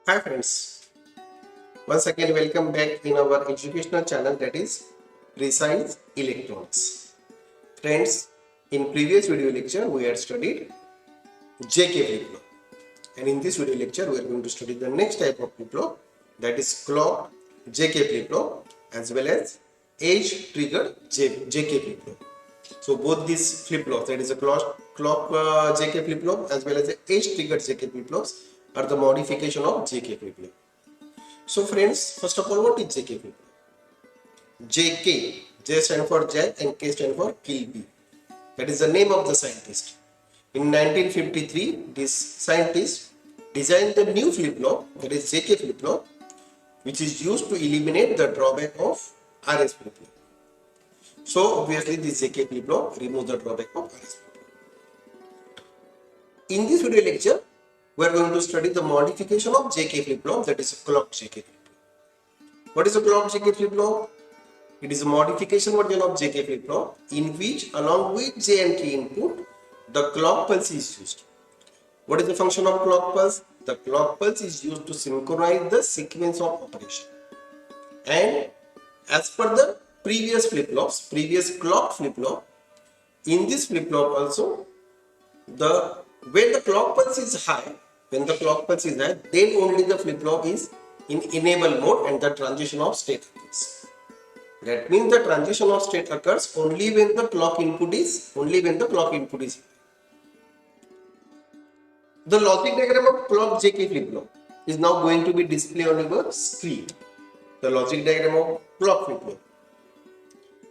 Hi friends, once again welcome back in our educational channel, that is Precise Electronics. Friends, in previous video lecture we had studied JK flip-flop, and in this video lecture we are going to study the next type of flip-flop, that is clock JK flip-flop as well as age triggered JK flip-flop. So both these flip-flops, that is a clock JK flip-flop as well as the age triggered JK flip-flops, are the modification of JK flip-flop. So friends, first of all, what is JK flip-flop? JK, J stand for Jack and K stand for Kilby. That is the name of the scientist. In 1953, this scientist designed the new flip-flop, that is JK flip-flop, which is used to eliminate the drawback of RS flip-flop. So obviously this JK flip-flop removes the drawback of RS flip-flop. In this video lecture, we are going to study the modification of JK flip-flop, that is clock JK flip-flop. What is a clock JK flip-flop? It is a modification version of JK flip-flop in which along with J and K input, the clock pulse is used. What is the function of clock pulse? The clock pulse is used to synchronize the sequence of operation. And as per the previous flip-flops, previous clock flip-flop, in this flip-flop also, when the clock pulse is high, then only the flip-flop is in enable mode and the transition of state occurs. That means the transition of state occurs only when the clock input is The logic diagram of clock JK flip-flop is now going to be displayed on your screen. The logic diagram of clock flip-flop.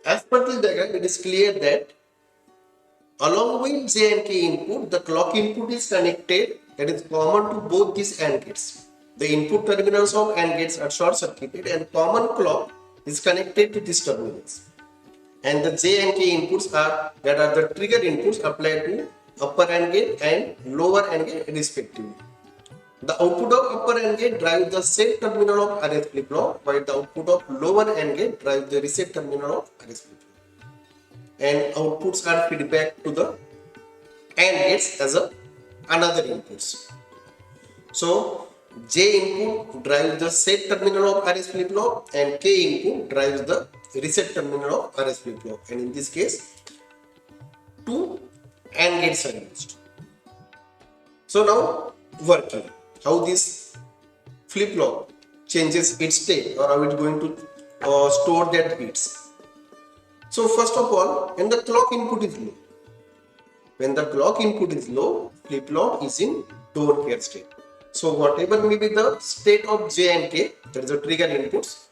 As per this diagram, it is clear that along with J and K input, the clock input is connected, that is common to both these AND gates. The input terminals of AND gates are short circuited and common clock is connected to these terminals. And the J and K inputs are the trigger inputs applied to upper AND gate and lower AND gate respectively. The output of upper AND gate drives the set terminal of RS flip-flop, while the output of lower AND gate drives the reset terminal of RS flip-flop. And outputs are feedback to the AND gates as another inputs. So J input drives the set terminal of RS flip-flop and K input drives the reset terminal of RS flip-flop. And in this case, two AND gates are used. So now working, how this flip-flop changes its state or how it's going to store that bits. So first of all, when the clock input is low, flip-flop is in don't care state. So whatever may be the state of J and K, that is the trigger inputs,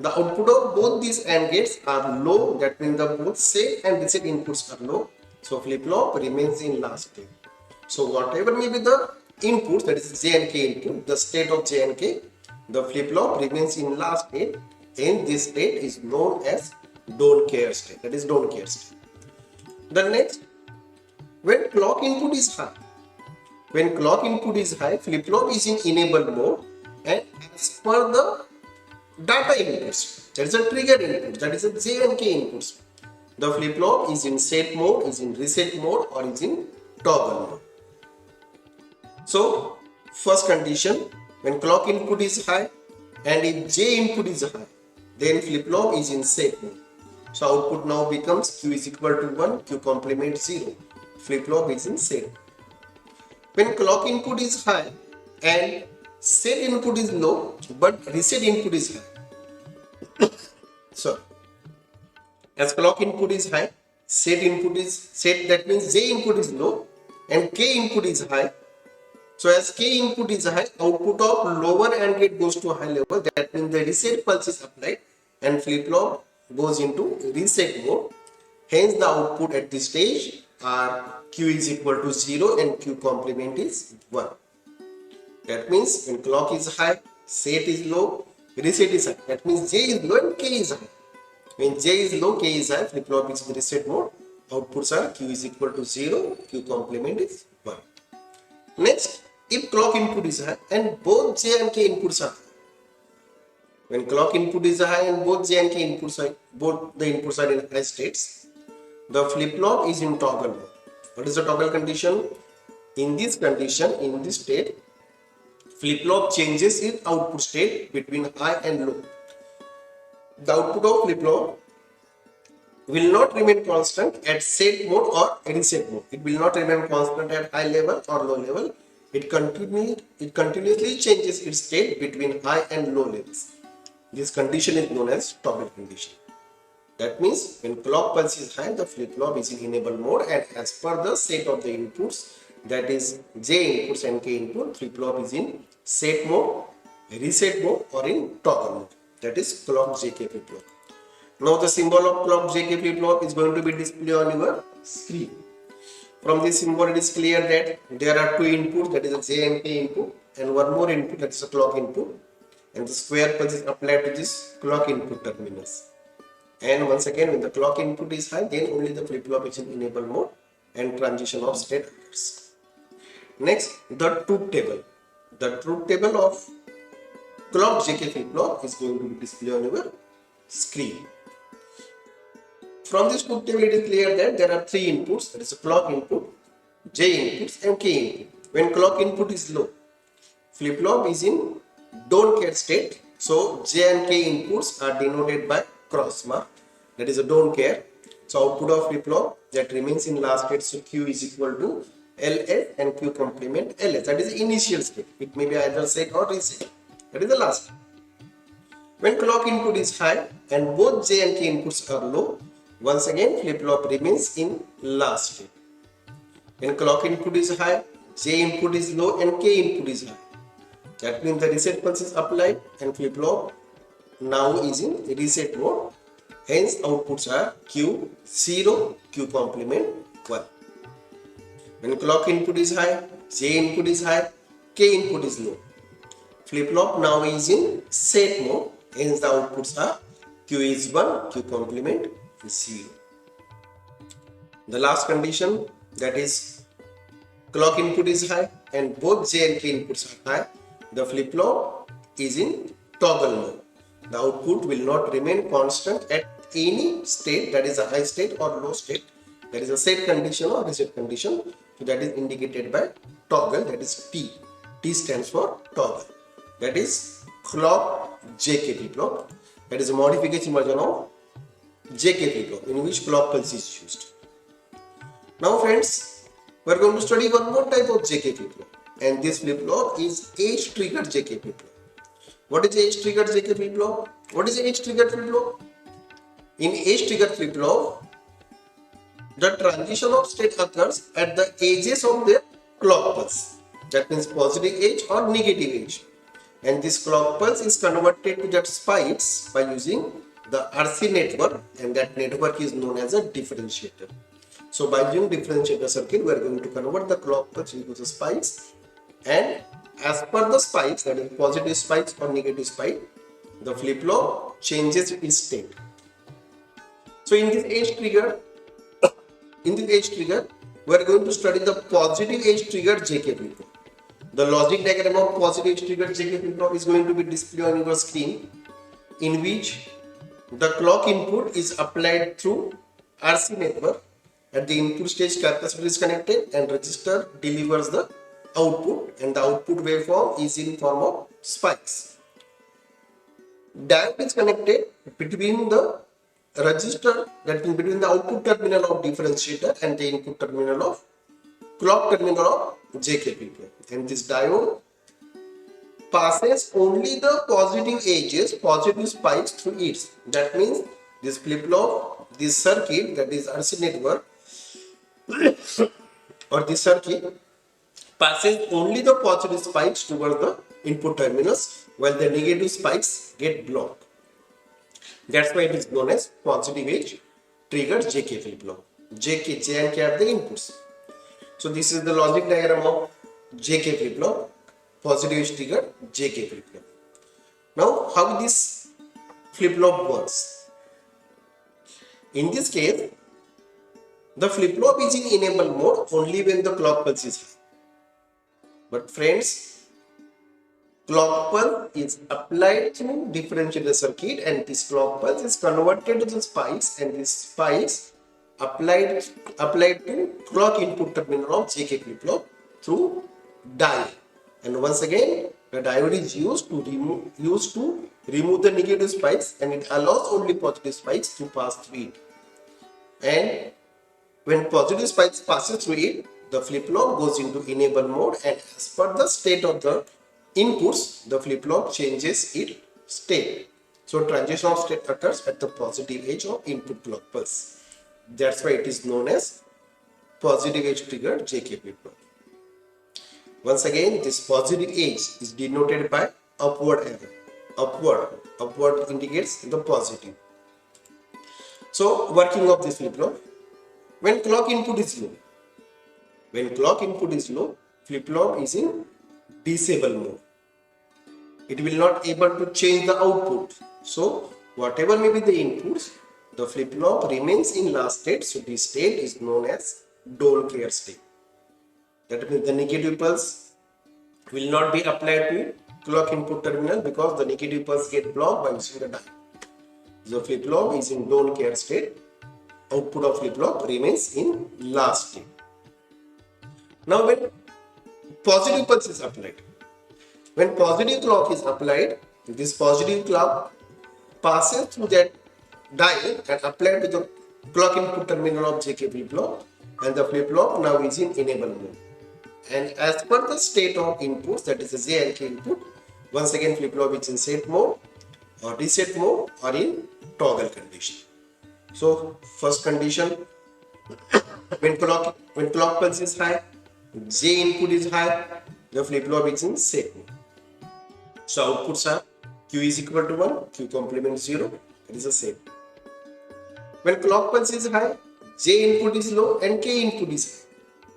the output of both these AND gates are low, that means the both set and reset inputs are low. So flip-flop remains in last state. So whatever may be the inputs, that is J and K input, the state of J and K, the flip-flop remains in last state, and this state is known as don't care state, that is don't care state. The next, when clock input is high, flip-flop is in enable mode, and as per the data inputs, that is a trigger input, that is a J and K inputs, the flip-flop is in set mode, is in reset mode, or is in toggle mode. So first condition, when clock input is high and if J input is high, then flip-flop is in set mode. So output now becomes Q is equal to 1, Q complement 0. Flip-flop is in set. When clock input is high and set input is low but reset input is high. So as clock input is high, set, that means J input is low and K input is high. So as K input is high, output of lower AND gate goes to a high level, that means the reset pulse is applied and flip-flop goes into reset mode. Hence the output at this stage are Q is equal to 0 and Q complement is 1. That means when clock is high, set is low, reset is high. That means J is low and K is high. When J is low, K is high, flip-flop is in reset mode. Outputs are Q is equal to 0, Q complement is 1. Next, if clock input is high and both J and K inputs are high. When clock input is high and both J and K inputs are, both the inputs are in high states, the flip-flop is in toggle mode. What is the toggle condition? In this condition, in this state, flip-flop changes its output state between high and low. The output of flip-flop will not remain constant at set mode or reset mode. It will not remain constant at high level or low level. It continuously changes its state between high and low levels. This condition is known as toggle condition. That means when clock pulse is high, the flip-flop is in enable mode, and as per the set of the inputs, that is J inputs and K input, flip-flop is in set mode, reset mode, or in toggle mode. That is clock JK flip-flop. Now the symbol of clock JK flip-flop is going to be displayed on your screen. From this symbol, it is clear that there are two inputs, that is a J and K input, and one more input, that is a clock input, and the square pulse is applied to this clock input terminals. And once again, when the clock input is high, then only the flip-flop is in enable mode and transition of state occurs. Next, the truth table. The truth table of clock JK flip-flop is going to be displayed on your screen. From this truth table, it is clear that there are three inputs, that is a clock input, J inputs, and K input. When clock input is low, flip-flop is in don't care state. So J and K inputs are denoted by cross mark, that is a don't care. So output of flip-flop that remains in last state, so Q is equal to LS and Q complement LS, that is the initial state. It may be either set or reset, that is the last. When clock input is high and both J and K inputs are low, once again flip-flop remains in last state. When clock input is high, J input is low and K input is high. That means the reset pulse is applied and flip-flop now is in reset mode. Hence outputs are Q0, Q complement 1. When clock input is high, J input is high, K input is low. Flip-flop now is in set mode. Hence the outputs are Q is 1, Q complement 0. The last condition, that is clock input is high and both J and K inputs are high, the flip-flop is in toggle mode. The output will not remain constant at any state, that is a high state or low state. There is a set condition or reset condition, so that is indicated by toggle, that is T. T stands for toggle. That is clock JK flip-flop. That is a modification version of JK flip-flop in which clock pulse is used. Now friends, we are going to study one more type of JK flip-flop, and this flip-flop is age-triggered JK flip-flop. What is age-triggered JK flip-flop? What is age-triggered flip-flop? In age-triggered flip-flop, the transition of state occurs at the edges of the clock pulse. That means positive edge or negative edge. And this clock pulse is converted to that spikes by using the RC network, and that network is known as a differentiator. So by using differentiator circuit, we are going to convert the clock pulse into the spikes, and as per the spikes, that is positive spikes or negative spike, the flip-flop changes its state. So in this age trigger, we are going to study the positive age triggered JK flip-flop. The logic diagram of positive age triggered JK flip-flop is going to be displayed on your screen, in which the clock input is applied through RC network. At the input stage, capacitor is connected and resistor delivers the output, and the output waveform is in form of spikes. Diode is connected between the resistor, that means between the output terminal of differentiator and the input terminal of clock terminal of JK flip-flop. And this diode passes only the positive edges, positive spikes through it. That means this flip-flop, this circuit, that is RC network or this circuit, passes only the positive spikes towards the input terminals, while the negative spikes get blocked. That's why it is known as positive age triggered JK flip-flop. J and K are the inputs. So this is the logic diagram of JK flip-flop, positive age triggered JK flip-flop. Now how this flip-flop works? In this case, the flip-flop is in enable mode only when the clock pulse is high. But friends, clock pulse is applied through differentiator circuit, and this clock pulse is converted to the spikes, and this spikes applied to clock input terminal of JK flip-flop through dial. And once again, The diode is used to remove the negative spikes, and it allows only positive spikes to pass through it. And when positive spikes passes through it, the flip-flop goes into enable mode, and as per the state of the inputs, the flip-flop changes its state. So transition of state occurs at the positive edge of input clock pulse. That's why it is known as positive edge triggered JK flip-flop. Once again, this positive edge is denoted by upward arrow. Upward indicates the positive. So working of this flip-flop, when clock input is low, flip-flop is in disable mode. It will not able to change the output. So whatever may be the inputs, the flip-flop remains in last state. So this state is known as don't care state. That means the negative pulse will not be applied to clock input terminal because the negative pulse get blocked by using the diode. The flip-flop is in don't care state. Output of flip-flop remains in last state. Now when positive pulse is applied, when positive clock is applied, this positive clock passes through that diode and applied to the clock input terminal of JK flip-flop, and the flip-flop now is in enable mode. And as per the state of inputs, that is the J and K input, once again flip-flop is in set mode or reset mode or in toggle condition. So first condition, when clock pulse is high, J input is high, the flip-flop is in set mode. So outputs are Q is equal to 1, Q complement 0, that is the same. When clock pulse is high, J input is low and K input is high.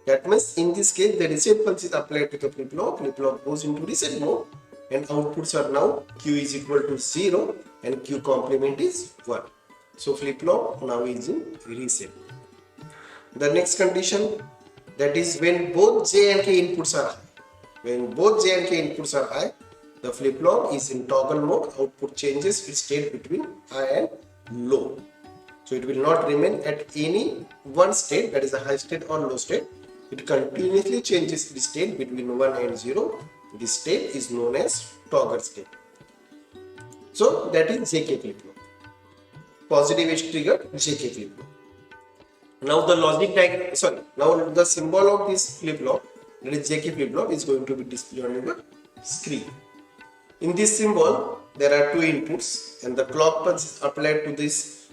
That means in this case, the reset pulse is applied to the flip-flop goes into reset mode, and outputs are now Q is equal to 0 and Q complement is 1. So flip-flop now is in reset. The next condition, that is when both J and K inputs are high. When both J and K inputs are high, the flip-flop is in toggle mode. Output changes its state between high and low. So it will not remain at any one state, that is a high state or low state. It continuously changes its state between 1 and 0. This state is known as toggle state. So that is JK flip-flop. Positive edge triggered JK flip-flop. Now the logic diagram, now the symbol of this flip-flop, that is JK flip-flop, is going to be displayed on your screen. In this symbol, there are two inputs and the clock pulse is applied to this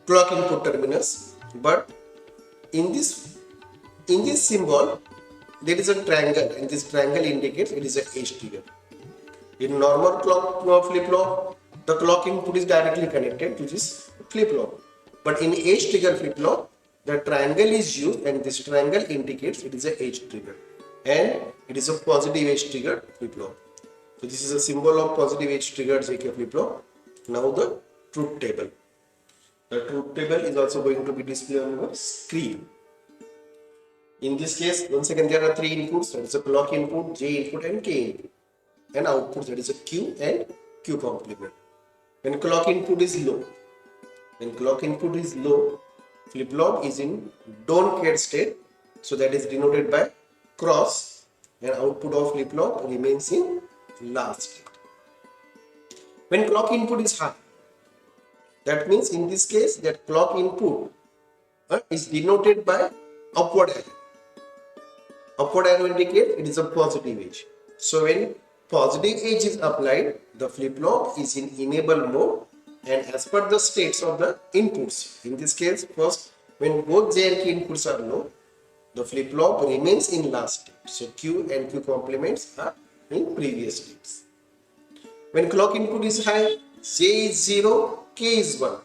clock input terminals. But in this symbol, there is a triangle, and this triangle indicates it is an edge trigger. In normal clock flip-flop, the clock input is directly connected to this flip-flop. But in edge trigger flip-flop, the triangle is used, and this triangle indicates it is an edge trigger, and it is a positive edge trigger flip-flop. So this is a symbol of positive edge triggered JK flip-flop. Now the truth table. The truth table is also going to be displayed on your screen. In this case, once again, there are three inputs, that is a clock input, J input and K input, and output, that is a Q and Q complement. When clock input is low, flip-flop is in don't care state, so that is denoted by cross, and output of flip-flop remains in last state. When clock input is high, that means in this case that clock input is denoted by upward arrow. Upward arrow indicates it is a positive edge. So when positive edge is applied, the flip-flop is in enable mode, and as per the states of the inputs, in this case first, when both J and K inputs are low, the flip-flop remains in last state. So Q and Q complements are in previous states. When clock input is high, J is 0, K is 1.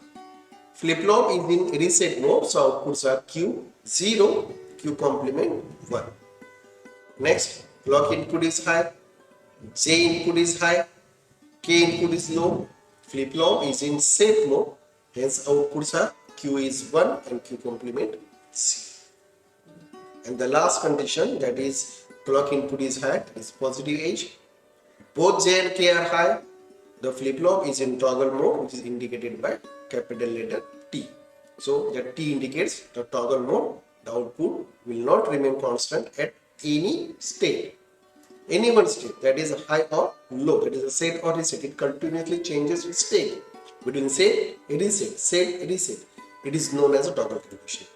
Flip-flop is in reset mode, so outputs are Q 0, Q complement 1. Next, clock input is high, J input is high, K input is low. Flip-flop is in set mode, hence outputs are Q is 1 and Q complement 0. And the last condition, that is clock input is high, is positive edge. Both J and K are high. The flip-flop is in toggle mode, which is indicated by capital letter T. So that T indicates the toggle mode. The output will not remain constant at any state. any one state, that is high or low, that is a set or reset. It continuously changes its state between set, reset, set, reset. It is known as a toggle condition.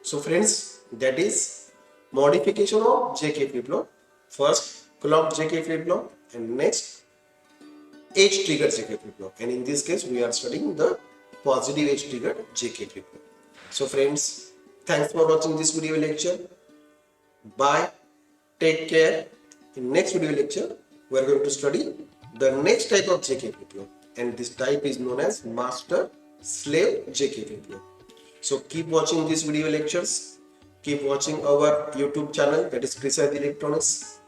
So friends, that is modification of JK flip-flop. First clock JK flip-flop and next edge trigger JK flip-flop. And in this case, we are studying the positive edge trigger JK flip-flop. So friends, thanks for watching this video lecture. Bye. Take care. In next video lecture, we are going to study the next type of JK flip-flop, and this type is known as master slave JK flip-flop. So keep watching these video lectures. Keep watching our YouTube channel, that is Precise Electronics.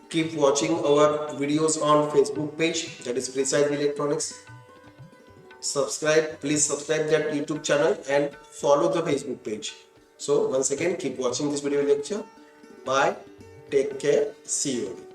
Keep watching our videos on Facebook page, that is Precise Electronics. Please subscribe that YouTube channel and follow the Facebook page. So once again, keep watching this video lecture. Bye. Take care. See you.